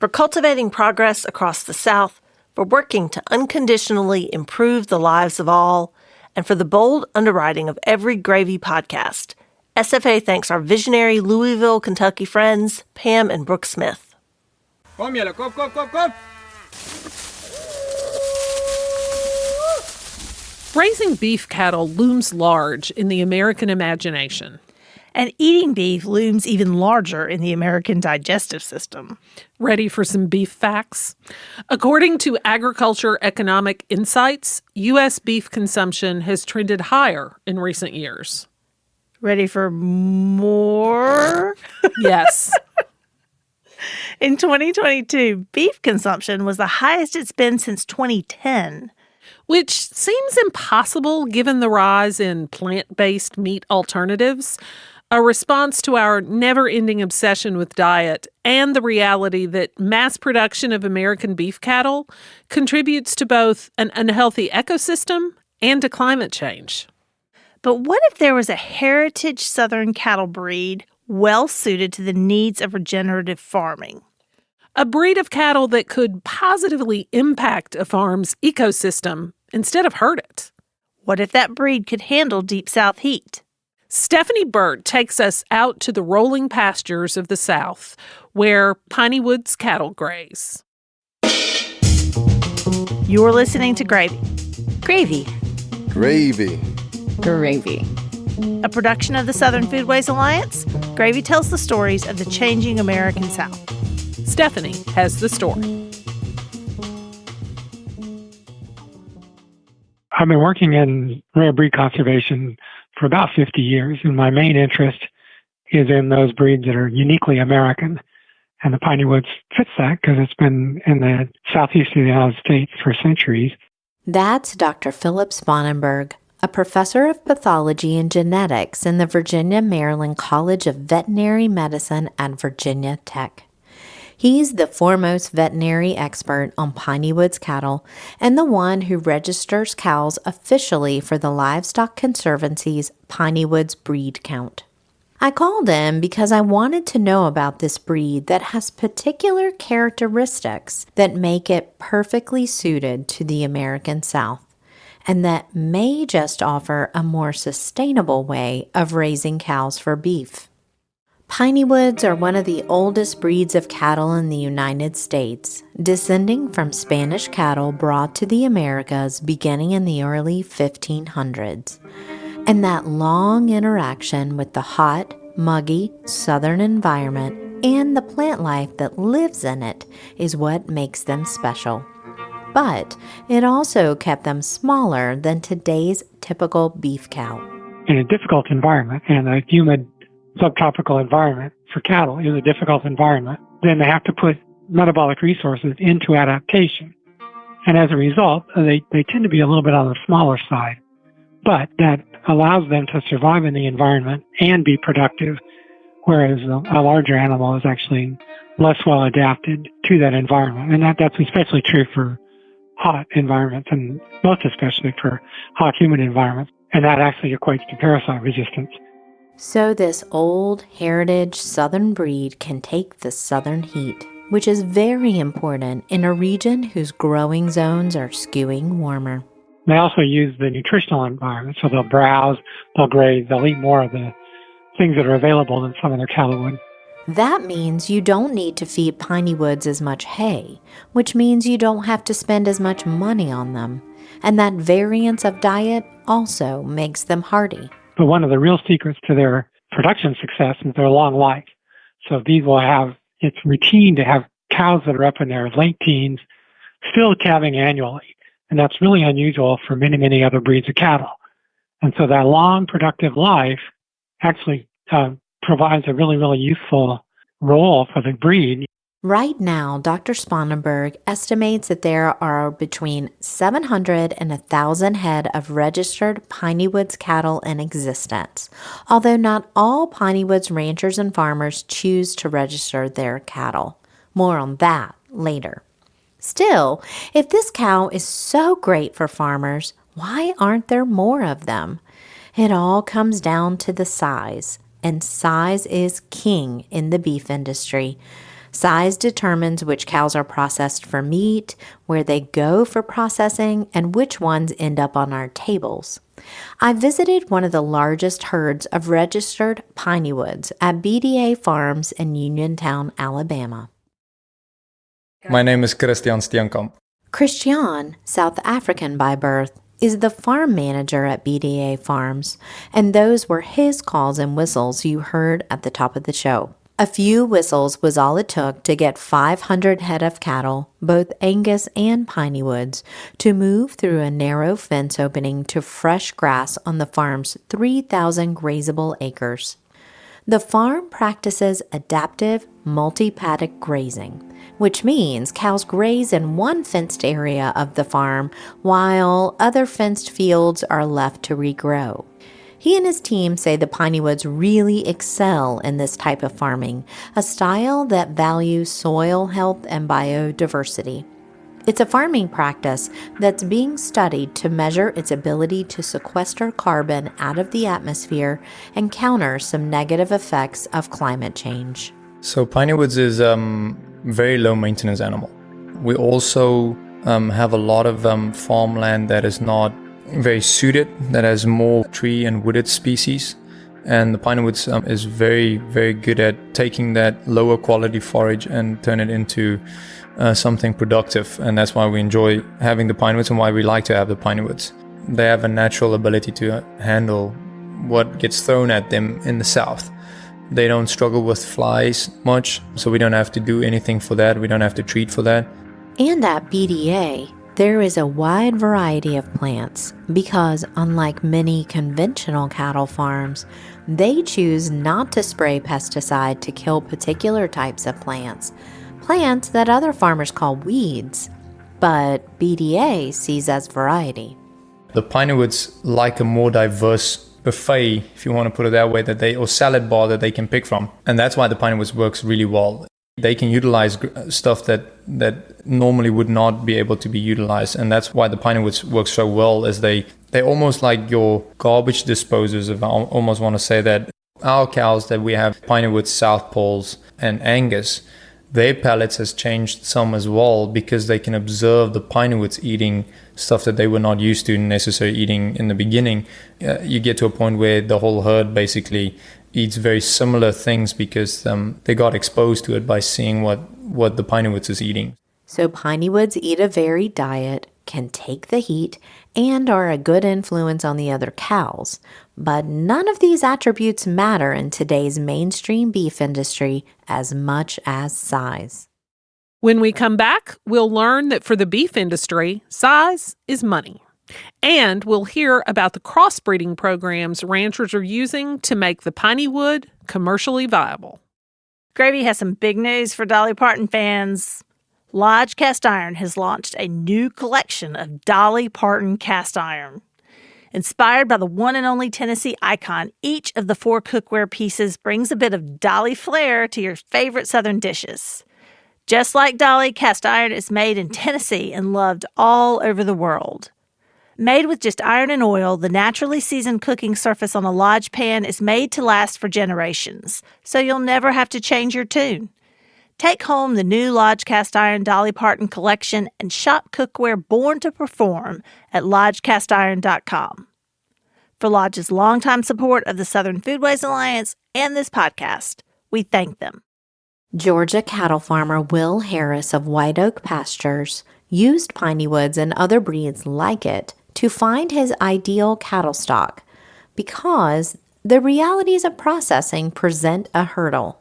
for cultivating progress across the South, for working to unconditionally improve the lives of all, and for the bold underwriting of every Gravy podcast. SFA thanks our visionary Louisville, Kentucky friends, Pam and Brooke Smith. Come, Yellow, come. Raising beef cattle looms large in the American imagination. And eating beef looms even larger in the American digestive system. Ready for some beef facts? According to Agriculture Economic Insights, U.S. beef consumption has trended higher in recent years. Ready for more? Yes. In 2022, beef consumption was the highest it's been since 2010. Which seems impossible given the rise in plant-based meat alternatives, a response to our never-ending obsession with diet, and the reality that mass production of American beef cattle contributes to both an unhealthy ecosystem and to climate change. But what if there was a heritage Southern cattle breed well-suited to the needs of regenerative farming? A breed of cattle that could positively impact a farm's ecosystem instead of hurt it. What if that breed could handle deep South heat? Stephanie Burt takes us out to the rolling pastures of the South, where Pineywoods cattle graze. You're listening to Gravy. Gravy. Gravy. Gravy. A production of the Southern Foodways Alliance, Gravy tells the stories of the changing American South. Stephanie has the story. I've been working in rare breed conservation for about 50 years, and my main interest is in those breeds that are uniquely American. And the Pineywoods fits that because it's been in the southeast of the United States for centuries. That's Dr. Philip Spangenberg, a professor of pathology and genetics in the Virginia-Maryland College of Veterinary Medicine at Virginia Tech. He's the foremost veterinary expert on Pineywoods cattle and the one who registers cows officially for the Livestock Conservancy's Pineywoods breed count. I called him because I wanted to know about this breed that has particular characteristics that make it perfectly suited to the American South, and that may just offer a more sustainable way of raising cows for beef. Pineywoods are one of the oldest breeds of cattle in the United States, descending from Spanish cattle brought to the Americas beginning in the early 1500s. And that long interaction with the hot, muggy, southern environment and the plant life that lives in it is what makes them special. But it also kept them smaller than today's typical beef cow. In a difficult environment, and a humid subtropical environment for cattle is a difficult environment, then they have to put metabolic resources into adaptation. And as a result, they tend to be a little bit on the smaller side. But that allows them to survive in the environment and be productive, whereas a larger animal is actually less well adapted to that environment. And that's especially true for hot environments, and most especially for hot, humid environments. And that actually equates to parasite resistance. So this old heritage southern breed can take the southern heat, which is very important in a region whose growing zones are skewing warmer. They also use the nutritional environment, so they'll browse, they'll graze, they'll eat more of the things that are available than some other cattle would. That means you don't need to feed Pineywoods as much hay, which means you don't have to spend as much money on them. And that variance of diet also makes them hardy. But one of the real secrets to their production success is their long life. So these will have, it's routine to have cows that are up in their late teens still calving annually. And that's really unusual for many, many other breeds of cattle. And so that long productive life actually provides a really, really useful role for the breed. Right now, Dr. Spangenberg estimates that there are between 700 and 1,000 head of registered Pineywoods cattle in existence, although not all Pineywoods ranchers and farmers choose to register their cattle. More on that later. Still, if this cow is so great for farmers, why aren't there more of them? It all comes down to the size, and size is king in the beef industry. Size determines which cows are processed for meat, where they go for processing, and which ones end up on our tables. I visited one of the largest herds of registered Pineywoods at BDA Farms in Uniontown, Alabama. My name is Christian Steenkamp. Christian, South African by birth, is the farm manager at BDA Farms, and those were his calls and whistles you heard at the top of the show. A few whistles was all it took to get 500 head of cattle, both Angus and Pineywoods, to move through a narrow fence opening to fresh grass on the farm's 3,000 grazable acres. The farm practices adaptive multi-paddock grazing, which means cows graze in one fenced area of the farm while other fenced fields are left to regrow. He and his team say the Pineywoods really excel in this type of farming, a style that values soil health and biodiversity. It's a farming practice that's being studied to measure its ability to sequester carbon out of the atmosphere and counter some negative effects of climate change. So Pineywoods is a very low maintenance animal. We also have a lot of farmland that is not very suited, that has more tree and wooded species. And the Pinewoods is very, very good at taking that lower quality forage and turn it into something productive. And that's why we enjoy having the Pinewoods and why we like to have the Pinewoods. They have a natural ability to handle what gets thrown at them in the south. They don't struggle with flies much, so we don't have to do anything for that. We don't have to treat for that. And at BDA, there is a wide variety of plants because, unlike many conventional cattle farms, they choose not to spray pesticide to kill particular types of plants that other farmers call weeds, but BDA sees as variety. The Pinewoods like a more diverse buffet, if you want to put it that way, or salad bar that they can pick from. And that's why the Pinewoods works really well. They can utilize stuff that normally would not be able to be utilized, and that's why the Pinewoods work so well. Is they're almost like your garbage disposers. If I almost want to say that our cows that we have, Pinewoods, South Poles, and Angus, their palates has changed some as well because they can observe the Pinewoods eating stuff that they were not used to necessarily eating in the beginning. You get to a point where the whole herd basically eats very similar things because they got exposed to it by seeing what the Pinewoods is eating. So Pinewoods eat a varied diet, can take the heat, and are a good influence on the other cows. But none of these attributes matter in today's mainstream beef industry as much as size. When we come back, we'll learn that for the beef industry, size is money. And we'll hear about the crossbreeding programs ranchers are using to make the Pinewood commercially viable. Gravy has some big news for Dolly Parton fans. Lodge Cast Iron has launched a new collection of Dolly Parton cast iron. Inspired by the one and only Tennessee icon, each of the 4 cookware pieces brings a bit of Dolly flair to your favorite Southern dishes. Just like Dolly, cast iron is made in Tennessee and loved all over the world. Made with just iron and oil, the naturally seasoned cooking surface on a Lodge pan is made to last for generations, so you'll never have to change your tune. Take home the new Lodge Cast Iron Dolly Parton collection and shop cookware born to perform at lodgecastiron.com. For Lodge's longtime support of the Southern Foodways Alliance and this podcast, we thank them. Georgia cattle farmer Will Harris of White Oak Pastures used Pinewoods and other breeds like it to find his ideal cattle stock because the realities of processing present a hurdle.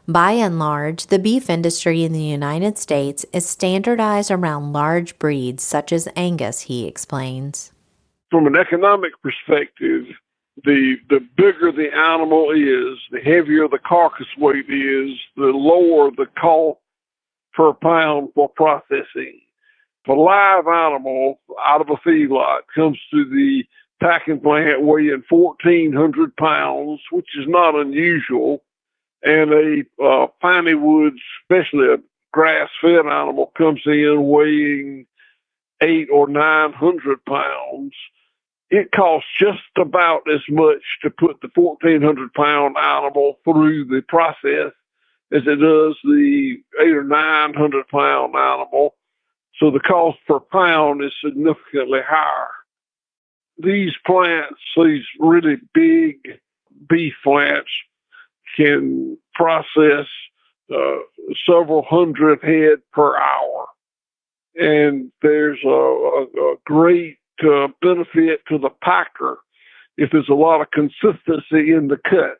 By and large, the beef industry in the United States is standardized around large breeds such as Angus, he explains. From an economic perspective, the bigger the animal is, the heavier the carcass weight is, the lower the cost per pound for processing. If a live animal out of a feedlot comes to the packing plant weighing 1,400 pounds, which is not unusual, and a Pinewoods, especially a grass-fed animal, comes in weighing 800 or 900 pounds, it costs just about as much to put the 1,400-pound animal through the process as it does the 800 or 900 pound animal. So the cost per pound is significantly higher. These plants, these really big beef plants, can process several hundred head per hour. And there's a great benefit to the packer if there's a lot of consistency in the cuts.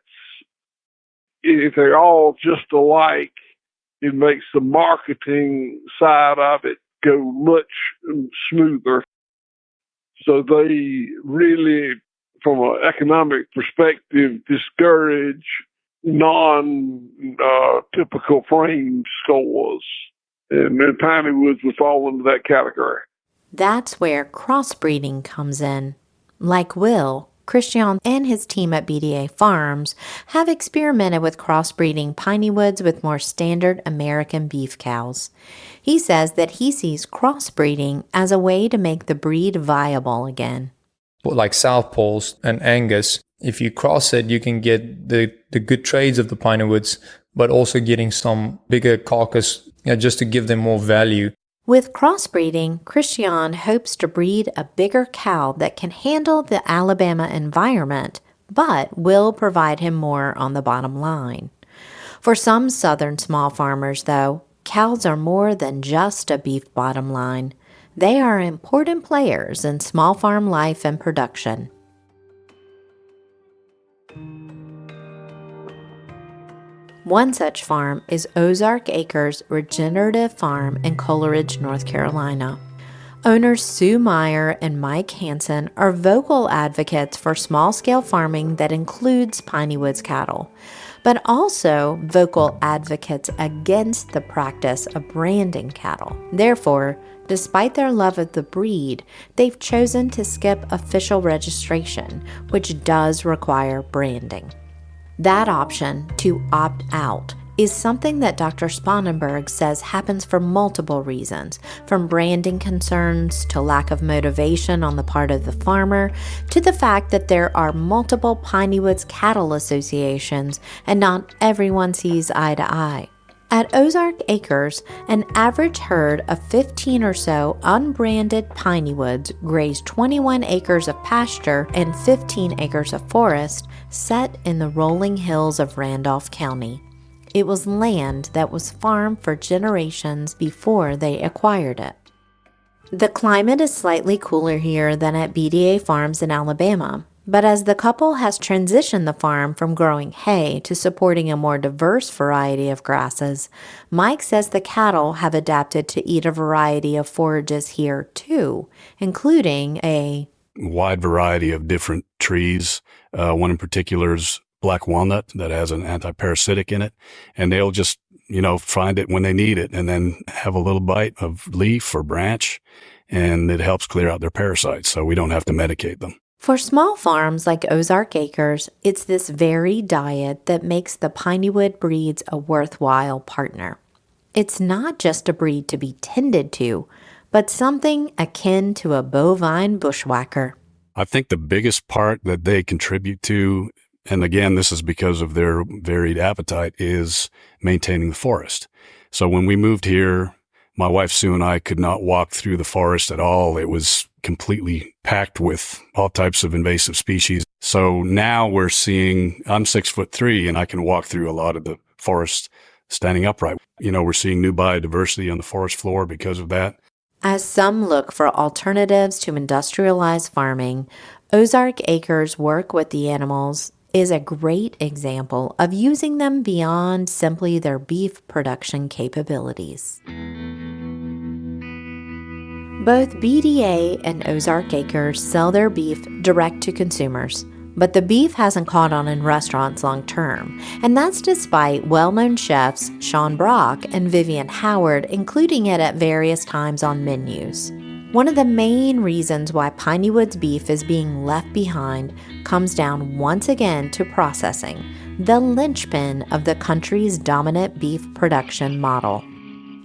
If they're all just alike, it makes the marketing side of it go much smoother. So they really, from an economic perspective, discourage non-typical frame scores. And Pineywoods would fall into that category. That's where crossbreeding comes in. Like Will, Christian and his team at BDA Farms have experimented with crossbreeding Pineywoods with more standard American beef cows. He says that he sees crossbreeding as a way to make the breed viable again. Like Southpaw's and Angus, if you cross it, you can get the good traits of the Pinewoods, but also getting some bigger carcass, just to give them more value. With crossbreeding, Christian hopes to breed a bigger cow that can handle the Alabama environment, but will provide him more on the bottom line. For some southern small farmers, though, cows are more than just a beef bottom line. They are important players in small farm life and production. One such farm is Ozark Acres Regenerative Farm in Coleridge, North Carolina. Owners Sue Meyer and Mike Hansen are vocal advocates for small-scale farming that includes Pineywood's cattle, but also vocal advocates against the practice of branding cattle. Therefore, despite their love of the breed, they've chosen to skip official registration, which does require branding. That option, to opt out, is something that Dr. Spangenberg says happens for multiple reasons, from branding concerns to lack of motivation on the part of the farmer, to the fact that there are multiple Pineyoods cattle associations and not everyone sees eye to eye. At Ozark Acres, an average herd of 15 or so unbranded Pineyoods graze 21 acres of pasture and 15 acres of forest set in the rolling hills of Randolph County. It was land that was farmed for generations before they acquired it. The climate is slightly cooler here than at BDA Farms in Alabama, but as the couple has transitioned the farm from growing hay to supporting a more diverse variety of grasses, Mike says the cattle have adapted to eat a variety of forages here too, including a wide variety of different trees. One in particular is black walnut that has an anti-parasitic in it, and they'll just, find it when they need it and then have a little bite of leaf or branch, and it helps clear out their parasites, so we don't have to medicate them. For small farms like Ozark Acres, it's this very diet that makes the Pinewood breeds a worthwhile partner. It's not just a breed to be tended to, but something akin to a bovine bushwhacker. I think the biggest part that they contribute to, and again, this is because of their varied appetite, is maintaining the forest. So when we moved here, my wife Sue and I could not walk through the forest at all. It was completely packed with all types of invasive species. So now we're seeing, I'm 6'3" and I can walk through a lot of the forest standing upright. We're seeing new biodiversity on the forest floor because of that. As some look for alternatives to industrialized farming, Ozark Acres' work with the animals is a great example of using them beyond simply their beef production capabilities. Both BDA and Ozark Acres sell their beef direct to consumers, but the beef hasn't caught on in restaurants long term, and that's despite well-known chefs Sean Brock and Vivian Howard including it at various times on menus. One of the main reasons why Pineywood's beef is being left behind comes down once again to processing, the linchpin of the country's dominant beef production model.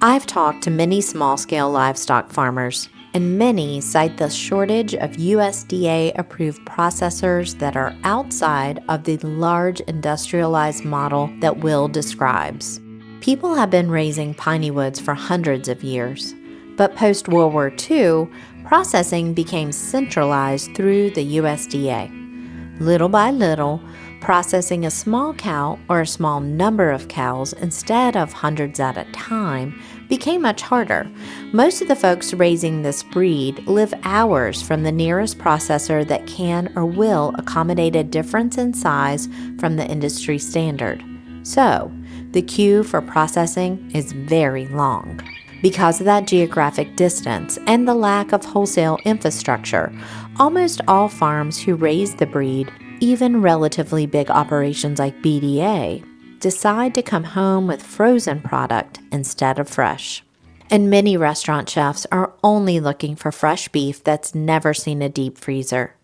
I've talked to many small-scale livestock farmers, and many cite the shortage of USDA-approved processors that are outside of the large industrialized model that Will describes. People have been raising Pineywoods for hundreds of years, but post-World War II, processing became centralized through the USDA. Little by little, processing a small cow or a small number of cows instead of hundreds at a time became much harder. Most of the folks raising this breed live hours from the nearest processor that can or will accommodate a difference in size from the industry standard. So, the queue for processing is very long. Because of that geographic distance and the lack of wholesale infrastructure, almost all farms who raise the breed, even relatively big operations like BDA, decide to come home with frozen product instead of fresh. And many restaurant chefs are only looking for fresh beef that's never seen a deep freezer.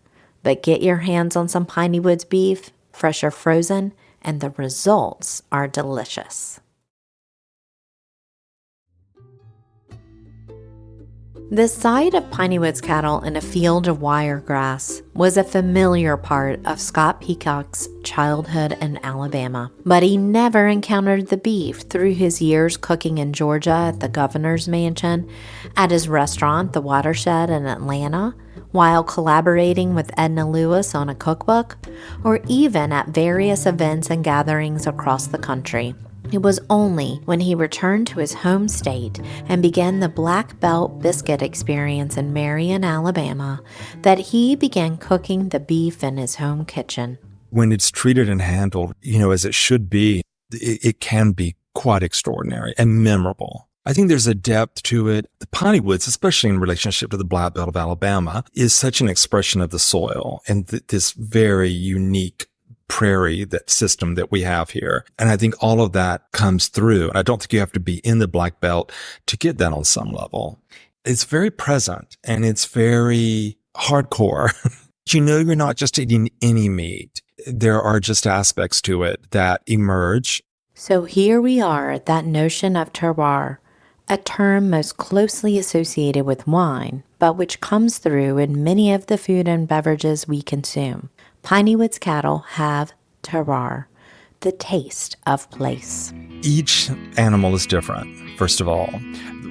But get your hands on some Pineywoods beef, fresh or frozen, and the results are delicious. The sight of Pineywoods cattle in a field of wiregrass was a familiar part of Scott Peacock's childhood in Alabama, but he never encountered the beef through his years cooking in Georgia at the governor's mansion, at his restaurant, The Watershed in Atlanta, while collaborating with Edna Lewis on a cookbook, or even at various events and gatherings across the country. It was only when he returned to his home state and began the Black Belt biscuit experience in Marion, Alabama, that he began cooking the beef in his home kitchen. When it's treated and handled, as it should be, it can be quite extraordinary and memorable. I think there's a depth to it. The Pineywoods, especially in relationship to the Black Belt of Alabama, is such an expression of the soil and this very unique prairie, that system that we have here. And I think all of that comes through. And I don't think you have to be in the Black Belt to get that on some level. It's very present and it's very hardcore. You're not just eating any meat. There are just aspects to it that emerge. So here we are at that notion of terroir, a term most closely associated with wine, but which comes through in many of the food and beverages we consume. Pineywoods cattle have terroir, the taste of place. Each animal is different, first of all,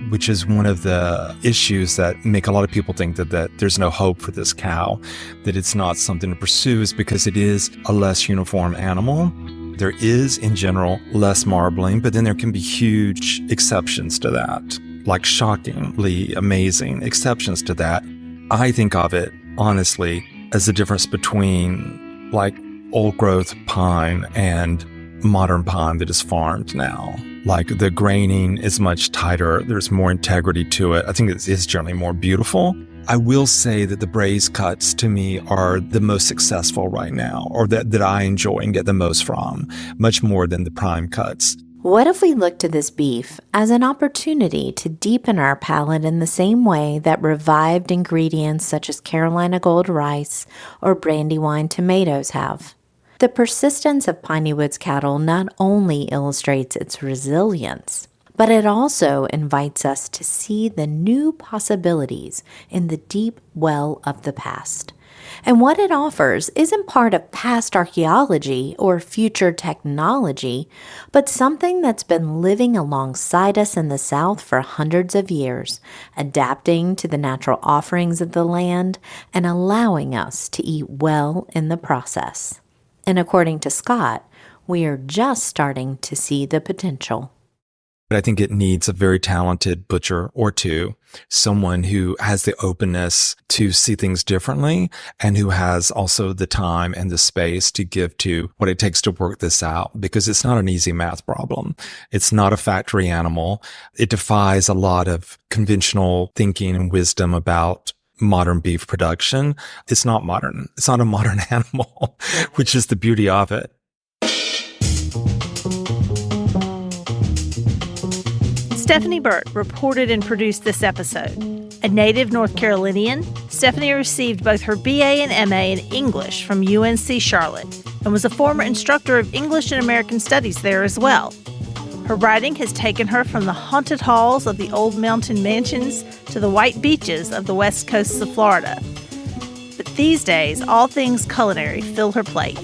which is one of the issues that make a lot of people think that there's no hope for this cow, that it's not something to pursue, is because it is a less uniform animal. There is, in general, less marbling, but then there can be huge exceptions to that, like shockingly amazing exceptions to that. I think of it, honestly, as the difference between like old growth pine and modern pine that is farmed now. Like the graining is much tighter. There's more integrity to it. I think it is generally more beautiful. I will say that the braised cuts to me are the most successful right now, or that I enjoy and get the most from, much more than the prime cuts. What if we look to this beef as an opportunity to deepen our palate in the same way that revived ingredients such as Carolina Gold rice or Brandywine tomatoes have? The persistence of Pineywoods cattle not only illustrates its resilience, but it also invites us to see the new possibilities in the deep well of the past. And what it offers isn't part of past archaeology or future technology, but something that's been living alongside us in the South for hundreds of years, adapting to the natural offerings of the land and allowing us to eat well in the process. And according to Scott, we are just starting to see the potential. But I think it needs a very talented butcher or two, someone who has the openness to see things differently and who has also the time and the space to give to what it takes to work this out, because it's not an easy math problem. It's not a factory animal. It defies a lot of conventional thinking and wisdom about modern beef production. It's not modern. It's not a modern animal, which is the beauty of it. Stephanie Burt reported and produced this episode. A native North Carolinian, Stephanie received both her BA and MA in English from UNC Charlotte and was a former instructor of English and American Studies there as well. Her writing has taken her from the haunted halls of the old mountain mansions to the white beaches of the west coasts of Florida. But these days, all things culinary fill her plate.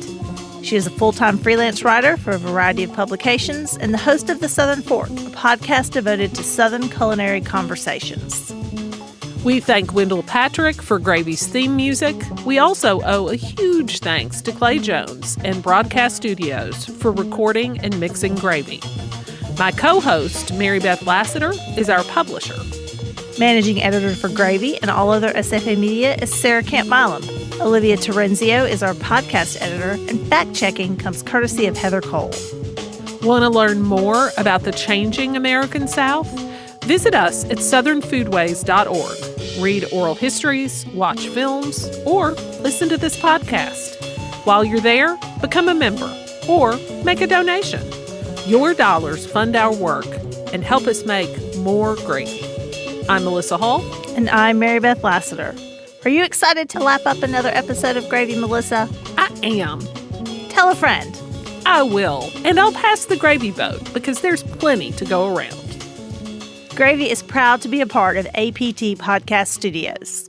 She is a full-time freelance writer for a variety of publications and the host of The Southern Fork, a podcast devoted to Southern culinary conversations. We thank Wendell Patrick for Gravy's theme music. We also owe a huge thanks to Clay Jones and Broadcast Studios for recording and mixing Gravy. My co-host, Mary Beth Lassiter, is our publisher. Managing editor for Gravy and all other SFA media is Sarah Camp-Milam. Olivia Terenzio is our podcast editor, and fact-checking comes courtesy of Heather Cole. Want to learn more about the changing American South? Visit us at southernfoodways.org. Read oral histories, watch films, or listen to this podcast. While you're there, become a member or make a donation. Your dollars fund our work and help us make more gravy. I'm Melissa Hall. And I'm Mary Beth Lassiter. Are you excited to lap up another episode of Gravy, Melissa? I am. Tell a friend. I will. And I'll pass the gravy boat because there's plenty to go around. Gravy is proud to be a part of APT Podcast Studios.